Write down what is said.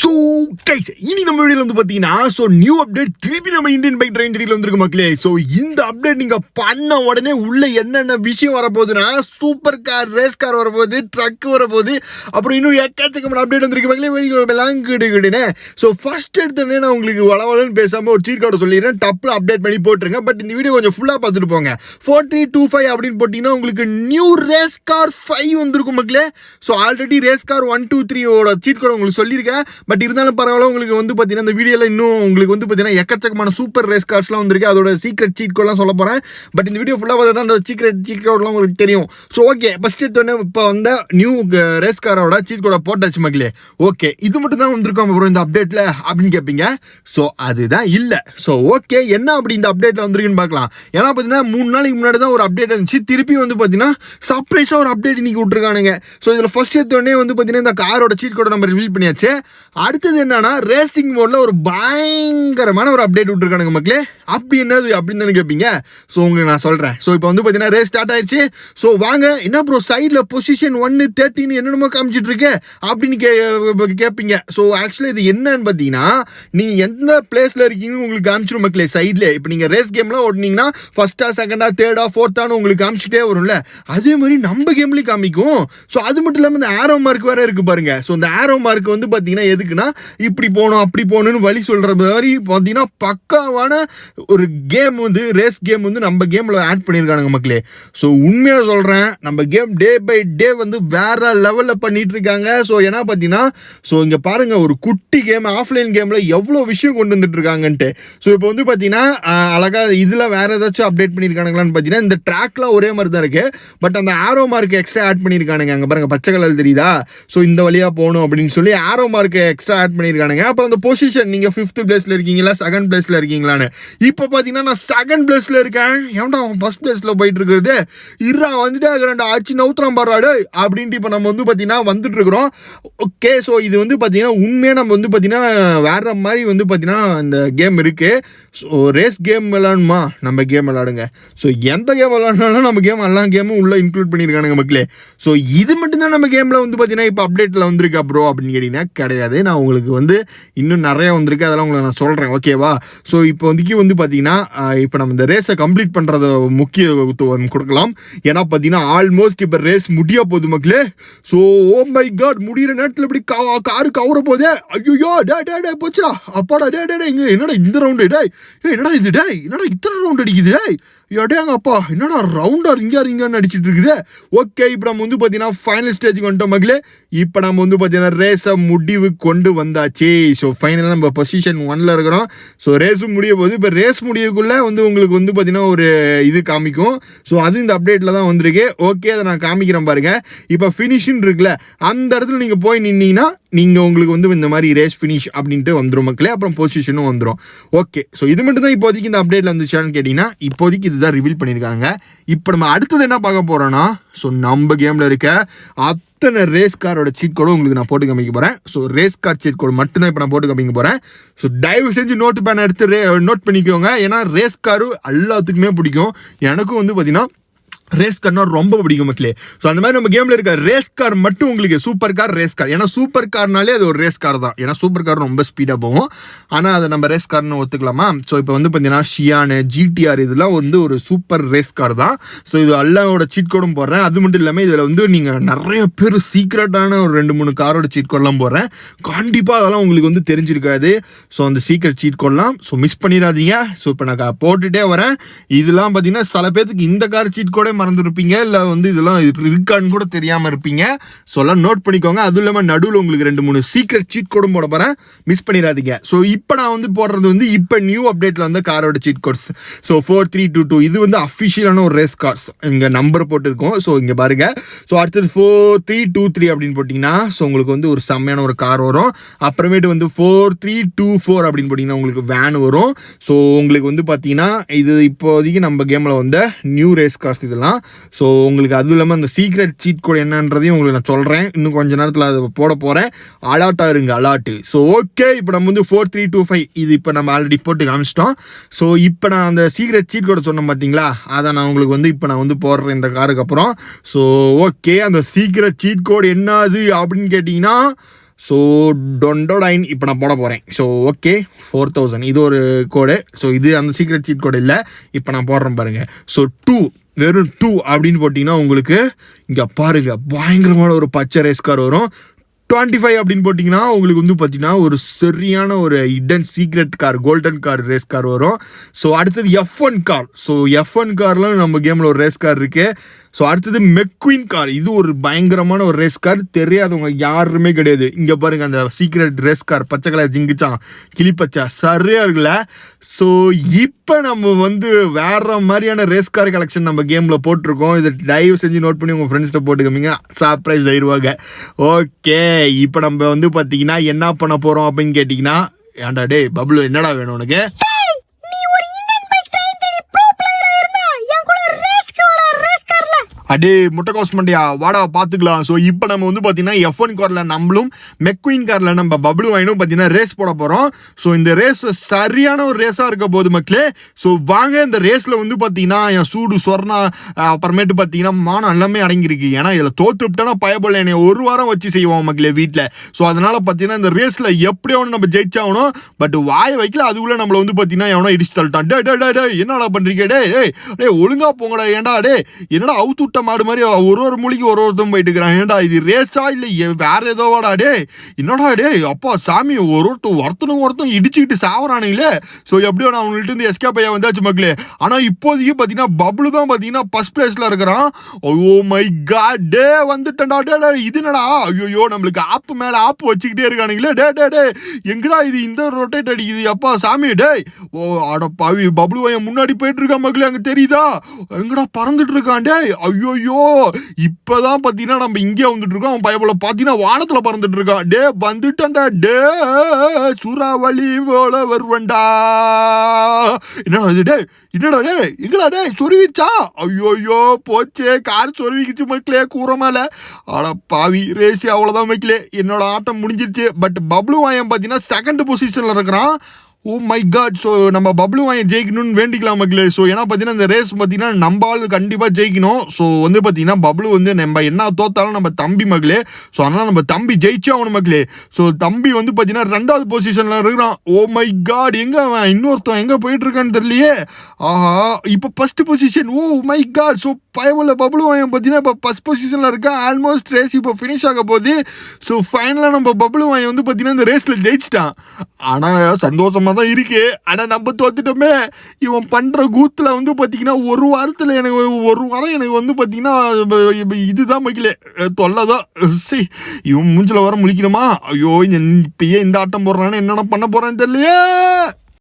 So guys இனி நம்ம வீடியோவில் வந்து பார்த்தீங்கன்னா நியூ அப்டேட் திருப்பி நம்ம இந்தியன் பைக் ட்ரெயின் த்ரீல வந்துருக்கு மக்களே. ஸோ இந்த அப்டேட் நீங்கள் பண்ண உடனே உள்ள என்னென்ன விஷயம் வரப்போகுதுன்னா சூப்பர் கார், ரேஸ் கார் வரப்போகுது, ட்ரக் வரப்போகுது, அப்புறம் இன்னும் எக்கச்சக்கமான அப்டேட் வந்துருக்கு மக்களே. வெளியெல்லாம் கிடுன்னு. ஸோ ஃபர்ஸ்ட் எடுத்தோடனே நான் உங்களுக்கு வளவலன்னு பேசாமல் ஒரு சீட் கார்டை சொல்லிடுறேன், டப்பில் அப்டேட் பண்ணி போட்டுருங்க. பட் இந்த வீடியோ கொஞ்சம் ஃபுல்லாக பார்த்துட்டு போங்க. 4325 அப்படின்னு போட்டிங்கன்னா உங்களுக்கு நியூ ரேஸ் கார் 5 வந்துருக்கும் மக்களே. So already race car 1, 2, 3 seat card உங்களுக்கு சொல்லியிருக்கேன். பட் இருந்தாலும் பரவாயில்ல, உங்களுக்கு வந்து பார்த்தீங்கன்னா இந்த வீடியோவில் இன்னும் உங்களுக்கு வந்து பார்த்தீங்கன்னா எக்கச்சக்கமான சூப்பர் ரேஸ் கார்ஸ்லாம் வந்திருக்கு. அதோட சீக்ரெட் சீட் கோட்லாம் சொல்ல போகிறேன். பட் இந்த வீடியோ ஃபுல்லாக பார்த்தா அந்த சீக்ரெட் சீட் கோட்லாம் உங்களுக்கு தெரியும். ஸோ ஓகே, ஃபஸ்ட் எடுத்தோடனே இப்போ வந்த நியூ ரேஸ் காரோட சீட் கோடை போட்டாச்சு மக்களே. ஓகே, இது மட்டும் தான் வந்திருக்கோம் அப்புறம் இந்த அப்டேட்டில் அப்படின்னு கேட்பீங்க. ஸோ அதுதான் இல்லை. ஸோ ஓகே, என்ன அப்படி இந்த அப்டேட்டில் வந்திருக்குன்னு பார்க்கலாம். ஏன்னா பார்த்தீங்கன்னா 3 நாளைக்கு முன்னாடி தான் ஒரு அப்டேட் இருந்துச்சு. திருப்பி வந்து பார்த்தீங்கன்னா சர்ப்ரைஸாக ஒரு அப்டேட் இன்னைக்கு விட்டுருக்கானுங்க. ஸோ இதில் ஃபர்ஸ்ட் எடுத்தோடனே வந்து பார்த்தீங்கன்னா இந்த காரோட சீட் கோடை நம்ம ரிவீல் பண்ணியாச்சு. அடுத்தது என்னன்னா ரேசிங் மோட்ல ஒரு பயங்கரமான ஒரு அப்டேட் விட்டுருக்கானுங்க மக்களே. அப்படி என்னது அப்படின்னு தானே கேட்பீங்க. ஸோ உங்களுக்கு நான் சொல்றேன். ஸோ இப்போ வந்து பார்த்தீங்கன்னா ரேஸ் ஸ்டார்ட் ஆயிடுச்சு. ஸோ வாங்க, என்ன ப்ரோ சைடில் பொசிஷன் 1, 13 என்னென்னமோ காமிச்சிட்டு இருக்கு அப்படின்னு கேட்பீங்க. ஸோ ஆக்சுவலி இது என்னன்னு பார்த்தீங்கன்னா நீங்கள் எந்த பிளேஸில் இருக்கீங்கன்னு உங்களுக்கு காமிச்சிடும் மக்களே சைடில். இப்போ நீங்கள் ரேஸ் கேம்லாம் ஓட்டினீங்கன்னா ஃபர்ஸ்டா, செகண்டா, தேர்டா, ஃபோர்த்தான்னு உங்களுக்கு காமிச்சிட்டே வரும்ல, அதே மாதிரி நம்ம கேம்லேயும் காமிக்கும். ஸோ அது மட்டும் இல்லாமல் இந்த ஆரோ மார்க் வேற இருக்கு பாருங்க. ஸோ இந்த ஆரோ மார்க் வந்து பார்த்தீங்கன்னா எதுக்குன்னா இப்படி போகணும் அப்படி போகணும்னு வழி சொல்கிற மாதிரி பார்த்தீங்கன்னா பக்காவான ஒரு கேம் வந்து ரேஸ் கேம் வந்து நம்ம கேமில் ஆட் பண்ணியிருக்கானுங்க மக்களே. ஸோ உண்மையாக சொல்கிறேன், நம்ம கேம் டே பை டே வந்து வேற லெவலில் பண்ணிட்டு இருக்காங்க. ஸோ ஏன்னா பார்த்தீங்கன்னா ஸோ இங்கே பாருங்க, ஒரு குட்டி கேம் ஆஃப்லைன் கேமில் எவ்வளோ விஷயம் கொண்டு வந்துட்டு இருக்காங்கன்ட்டு. ஸோ இப்போ வந்து பார்த்தீங்கன்னா அழகாக இதில் வேற ஏதாச்சும் அப்டேட் பண்ணியிருக்கானுங்களான்னு பார்த்தீங்கன்னா இந்த ட்ராக்லாம் ஒரே மாதிரி தான் இருக்குது. பட் அந்த ஆரோ மார்க் எக்ஸ்ட்ரா ஆட் பண்ணியிருக்கானுங்க. அங்கே பாருங்க பச்சை கலர் தெரியுதா. ஸோ இந்த வழியாக போகணும் அப்படின்னு சொல்லி ஆரோ மார்க் எக்ஸ்ட்ரா ஆட் பண்ணியிருக்கானுங்க. அப்புறம் அந்த பொசிஷன் நீங்கள் 5th பிளேஸில் இருக்கீங்களா, 2nd பிளேஸில் இருக்கீங்களான்னு. இப்போ பார்த்தீங்கன்னா நான் 2nd பிளேஸில் இருக்கேன். ஏன்டா அவன் 1st பிளேஸில் போயிட்டு இருக்கிறது, இருறா வந்துட்டு ரெண்டு ஆச்சு நவுத்துறான் பாராடு அப்படின்ட்டு இப்போ நம்ம வந்து பார்த்தீங்கன்னா வந்துட்டு இருக்கிறோம். ஓகே, ஸோ இது வந்து பார்த்தீங்கன்னா உண்மையாக நம்ம வந்து பார்த்தீங்கன்னா வேற மாதிரி வந்து பார்த்தீங்கன்னா இந்த கேம் இருக்கு. ஸோ ரேஸ் கேம் விளாடணுமா, நம்ம கேம் விளாடுங்க. ஸோ எந்த கேம் விளாட்னாலும் நம்ம கேம் எல்லா கேமும் உள்ளே இன்க்ளூட் பண்ணியிருக்கானுங்க மக்களே. ஸோ இது மட்டும்தான் நம்ம கேமில் வந்து பார்த்தீங்கன்னா இப்போ அப்டேட்டில் வந்திருக்கா ப்ரோ அப்படின்னு கேட்டிங்கன்னா கிடையாது. நான் உங்களுக்கு வந்து இன்னும் நிறைய வந்திருக்கு, அதெல்லாம் உங்களுக்கு நான் சொல்கிறேன் ஓகேவா. ஸோ இப்போ வந்து பார்த்தீங்கன்னா இப்போ நம்ம இந்த ரேஸை கம்ப்ளீட் பண்ணுறத முக்கியத்துவம் கொடுக்கலாம். ஏன்னா பார்த்தீங்கன்னா ஆல்மோஸ்ட் இப்போ ரேஸ் முடிய போகுது மக்களே. ஸோ ஓ மை காட், முடிகிற நேரத்தில் இப்படி காரு கவர போதே. ஐயோ டே போச்சுடா அப்பாடா, டே இங்கே என்னடா இந்த ரவுண்டு, டே என்னடா இது, டே என்னடா இத்தனை ரவுண்ட் அடிக்குது, டே எடையாங்க அப்பா என்னடா ரவுண்டா இங்கன்னு அடிச்சுட்டு இருக்குது. ஓகே, இப்போ நம்ம வந்து பார்த்தீங்கன்னா ஃபைனல் ஸ்டேஜுக்கு வந்துட்டோம் மக்களே. இப்போ நம்ம வந்து பார்த்தீங்கன்னா ரேஸை முடிவு கொண்டு வந்தாச்சு. ஸோ ஃபைனலாக நம்ம பொசிஷன் 1ல் இருக்கிறோம். ஸோ ரேஸும் முடிய போகுது. இப்போ ரேஸ் முடியக்குள்ளே வந்து உங்களுக்கு வந்து பார்த்தீங்கன்னா ஒரு இது காமிக்கும். ஸோ அது இந்த அப்டேட்டில் தான் வந்திருக்கு. ஓகே, அதை நான் காமிக்கிறேன் பாருங்க. இப்போ ஃபினிஷிங் இருக்குல்ல, அந்த இடத்துல நீங்கள் போய் நின்னீங்கன்னா நீங்கள் உங்களுக்கு வந்து இந்த மாதிரி ரேஸ் ஃபினிஷ் அப்படின்ட்டு வந்துடும் மக்களே. அப்புறம் பொசிஷனும் வந்துடும். ஓகே, ஸோ இது மட்டும் தான் இப்போதைக்கு இந்த அப்டேட்டில் வந்துச்சான்னு கேட்டிங்கன்னா இப்போதைக்கு இதுதான் ரிவீல் பண்ணியிருக்காங்க. இப்போ நம்ம அடுத்தது என்ன பார்க்க போகிறோன்னா ஸோ நம்ம கேமில் இருக்க அத்தனை ரேஸ் காரோட சீட் கோடும் உங்களுக்கு நான் போட்டு காமிக்க போகிறேன். ஸோ ரேஸ் கார் சீட் கோடு மட்டும்தான் இப்போ நான் போட்டு காமிக்க போகிறேன். ஸோ தயவு செஞ்சு நோட் பேன் எடுத்து நோட் பண்ணிக்கோங்க. ஏன்னா ரேஸ் காரு எல்லாத்துக்குமே பிடிக்கும். எனக்கும் வந்து பார்த்தீங்கன்னா ரேஸ் கார்னா ரொம்ப பிடிக்கும் மக்களே. ஸோ அந்த மாதிரி நம்ம கேமில் இருக்க ரேஸ் கார் மட்டும் உங்களுக்கு சூப்பர் கார், ரேஸ் கார். ஏன்னா சூப்பர் கார்னாலே அது ஒரு ரேஸ் கார் தான். ஏன்னா சூப்பர் கார் ரொம்ப ஸ்பீடாக போகும். ஆனால் அதை நம்ம ரேஸ் கார்னு ஒத்துக்கலாமா. ஸோ இப்போ வந்து பார்த்தீங்கன்னா ஷியானு, ஜிடிஆர் இதெல்லாம் வந்து ஒரு சூப்பர் ரேஸ் கார் தான். ஸோ இது எல்லாரோட சீட் கோடும் போடுறேன். அது மட்டும் இல்லாமல் இதில் வந்து நீங்கள் நிறைய பேர் சீக்ரெட்டான ஒரு 2-3 காரோட சீட் கோட்லாம் போடுறேன். கண்டிப்பாக அதெல்லாம் உங்களுக்கு வந்து தெரிஞ்சிருக்காது. ஸோ அந்த சீக்ரெட் சீட் கோட்லாம் ஸோ மிஸ் பண்ணிடாதீங்க. ஸோ இப்போ நான் போட்டுகிட்டே வரேன். இதெல்லாம் பார்த்தீங்கன்னா சில பேருக்கு இந்த கார் சீட் கோடே மறந்துருப்பீங்க, இல்லை வந்து இதெல்லாம் இது இருக்கான்னு கூட தெரியாமல் இருப்பீங்க. ஸோ எல்லாம் நோட் பண்ணிக்கோங்க. அதுவும் இல்லாமல் நடுவில் உங்களுக்கு 2-3 சீக்ரெட் சீட் கோடும் போட போகிறேன், மிஸ் பண்ணிடாதீங்க. ஸோ இப்போ நான் வந்து போடுறது வந்து இப்போ நியூ அப்டேட்டில் வந்து காரோட சீட் கோட்ஸ். ஸோ 4322 இது வந்து அஃபிஷியலான ஒரு ரேஸ் கார்ஸ். இங்கே நம்பர் போட்டுருக்கோம். ஸோ இங்கே பாருங்க. ஸோ அடுத்தது 4323 அப்படின்னு போட்டிங்கன்னா ஸோ உங்களுக்கு வந்து ஒரு செம்மையான ஒரு கார் வரும். அப்புறமேட்டு வந்து 4324 அப்படின்னு போட்டிங்கன்னா உங்களுக்கு வேன் வரும். ஸோ உங்களுக்கு வந்து பார்த்தீங்கன்னா இது இப்போதைக்கு நம்ம கேமில் வந்த நியூ ரேஸ் கார்ஸ் இதெல்லாம். ஸோ உங்களுக்கு அதுவும் இல்லாமல் அந்த சீக்ரெட் சீட் கோட் என்னன்றதையும் உங்களுக்கு நான் சொல்கிறேன். இன்னும் கொஞ்ச நேரத்தில் அதை போட போகிறேன். அலாட்டாக இருங்க, அலாட்டு. ஸோ ஓகே, இப்போ நம்ம வந்து 4325 இது இப்போ நம்ம ஆல்ரெடி போட்டு காமிச்சிட்டோம். ஸோ இப்போ நான் அந்த சீக்ரெட் சீட் கோட் சொன்னேன் பார்த்தீங்களா, அதை நான் உங்களுக்கு வந்து இப்போ நான் வந்து போடுறேன் இந்த காருக்கு அப்புறம். ஸோ ஓகே, அந்த சீக்ரெட் சீட் கோட் என்னது அப்படின்னு கேட்டிங்கன்னா ஸோ டொண்டோடைன் இப்போ நான் போட போகிறேன். ஸோ ஓகே 4000 இது ஒரு கோடு. ஸோ இது அந்த சீக்ரெட் சீட் கோடு இல்லை, இப்போ நான் போடுறேன் பாருங்கள். ஸோ 2 வெறும் 2 அப்படின்னு போட்டிங்கன்னா உங்களுக்கு இங்கே பாருங்க பயங்கரமான ஒரு பச்சை ரேஸ் கார் வரும். 25 அப்படின்னு போட்டிங்கன்னா உங்களுக்கு வந்து பார்த்தீங்கன்னா ஒரு சரியான ஒரு hidden secret car golden car race car வரும். ஸோ அடுத்தது F1 கார். ஸோ F1 கார்லாம் நம்ம கேமில் ஒரு ரேஸ் கார் இருக்குது. ஸோ அடுத்தது மெக்வீன் கார். இது ஒரு பயங்கரமான ஒரு ரேஸ் கார், தெரியாதவங்க யாருமே கிடையாது. இங்கே பாருங்க அந்த சீக்ரெட் ரேஸ் கார் பச்சை கலர் ஜிங்கிச்சான் கிளிப்பச்சா சரியா இருக்குல்ல. ஸோ இப்போ நம்ம வந்து வேற மாதிரியான ரேஸ் கார் கலெக்ஷன் நம்ம கேமில் போட்டிருக்கோம். இதை தயவு செஞ்சு நோட் பண்ணி உங்கள் ஃப்ரெண்ட்ஸ்கிட்ட போட்டுக்கோங்க, சர்ப்ரைஸ் ஆயிடுவாங்க. ஓகே இப்போ நம்ம வந்து பார்த்தீங்கன்னா என்ன பண்ண போகிறோம் அப்படின்னு கேட்டிங்கன்னா, ஏன்டா டே பப்ளு என்னடா வேணும் உனக்கு? அடே முட்டைக்கோஸ் மண்டியா வாடா பார்த்துக்கலாம். ஸோ இப்போ நம்ம வந்து பார்த்தீங்கன்னா F1 காரில் நம்மளும் மெக்வீன் காரில் நம்ம பப்ளு வாங்கினும் பார்த்தீங்கன்னா ரேஸ் போட போகிறோம். ஸோ இந்த ரேஸ் சரியான ஒரு ரேஸாக இருக்க போது மக்களே. ஸோ வாங்க இந்த ரேஸில் வந்து பார்த்தீங்கன்னா என் சூடு சொர்ணா அப்புறமேட்டு பார்த்தீங்கன்னா மானம் எல்லாமே அடங்கியிருக்கு. ஏன்னா இதில் தோற்று விட்டோன்னா பயப்படல என்னை ஒரு வாரம் வச்சு செய்வோம் மக்களே வீட்டில். ஸோ அதனால் பார்த்தீங்கன்னா இந்த ரேஸில் எப்படியோ ஒன்று நம்ம ஜெயிச்சாகணும். பட் வாய வைக்கல அதுக்குள்ளே நம்மளை வந்து பார்த்தீங்கன்னா எவனோ இடிச்சு தள்ளிட்டான். டே என்னடா பண்ணுறீங்க? டே ஒழுங்கா போங்கடா. ஏன்டா டே என்னடா அவுத்து விட்ட மாடு மாதிரி ஒரு மூலிக்கு ஒருத்தம் போயிட்டு இருக்கிறான். ஏன்டா இது ரேஸா இல்லை வேற ஏதோ வாடா டே என்னடா டே அப்பா சாமி ஒருத்தனும் இடிச்சுக்கிட்டு சாவறானுங்களே. ஸோ எப்படியோ நான் அவங்கள்ட்ட இருந்து எஸ்கேப் ஐயா வந்தாச்சு மக்களே. ஆனால் இப்போதைக்கு பார்த்தீங்கன்னா பப்ளு தான் பார்த்தீங்கன்னா ஃபர்ஸ்ட் பிளேஸ்ல இருக்கிறான். ஓ மை காட் டே வந்துட்டேன்டா. டே இது என்னடா ஐயோ நம்மளுக்கு ஆப்பு மேலே ஆப்பு வச்சுக்கிட்டே இருக்கானுங்களே. டே எங்கடா இது இந்த ரொட்டேட் அடிக்குது அப்பா சாமி. டே ஓ அட பாவி பப்ளு ஐயா முன்னாடி போயிட்டு இருக்கான் மக்களே. அங்கே தெரியுதா எங்கடா பறந்துட்டு இருக்கான். டே ஐயோ இப்பதான் பாத்தீங்கன்னா நம்ம இங்கே வந்துட்டு இருக்கோம். அவன் பயபோல பாத்தீங்கன்னா வானத்துல பறந்துட்டு இருக்கான். டே வந்துட்டா டே சூறாவளி போல வருவண்டா. என்னடா இது? டே என்னடா டே எங்கடா டே சொருவிச்சா? ஐயோ போச்சே கார் சொருவிக்குச்சு மக்களே கூற மேல. ஆட பாவி ரேஸ் அவ்வளவுதான் மக்களே, என்னோட ஆட்டம் முடிஞ்சிருச்சு. பட் பப்ளு வாயன் பாத்தீங்கன்னா செகண்ட் பொசிஷன்ல இருக்கிறான். ஓ மை காட். ஸோ நம்ம பப்ளு வாங்கி ஜெயிக்கணும்னு வேண்டிக்கலாம் மக்களே. ஸோ ஏன்னா பார்த்தீங்கன்னா இந்த ரேஸ் பார்த்தீங்கன்னா நம்ம ஆள் கண்டிப்பாக ஜெயிக்கணும். ஸோ வந்து பார்த்தீங்கன்னா பப்ளு வந்து நம்ம என்ன தோத்தாலும் நம்ம தம்பி மக்களே. ஸோ அதனால் நம்ம தம்பி ஜெயிச்சே ஆகணும் மக்களே. ஸோ தம்பி வந்து பார்த்தீங்கன்னா 2வது பொசிஷனில் இருக்கிறான். ஓ மை காட் எங்கே அவன் இன்னொருத்தன் எங்கே போயிட்டு இருக்கான்னு தெரியலையே. ஆஹா இப்போ first position. Oh my god. So பயவுள்ள பப்ளு வாங்கி பார்த்தீங்கன்னா இப்போ ஃபர்ஸ்ட் பொசிஷனில் இருக்கான். ஆல்மோஸ்ட் ரேஸ் இப்போ ஃபினிஷ் ஆக போகுது. ஸோ ஃபைனலாக நம்ம பப்ளு வாங்கி வந்து பார்த்தீங்கன்னா இந்த ரேஸில் ஜெயிச்சிட்டான். ஆனால் சந்தோஷமாக தான் இருக்கு. ஆனா நம்ம தோத்துட்டோமே. இவன் பண்ற கூத்துல வந்து பாத்தீங்கன்னா ஒரு வாரம் எனக்கு வந்து பாத்தீங்கன்னா இதுதான் மக்களே தொல்லதான். இவன் மூஞ்சில வர முழிக்கணுமா? ஐயோ இப்பயே இந்த ஆட்டம் போடுறான்னு என்னென்ன பண்ண போறான்னு தெரியலையே.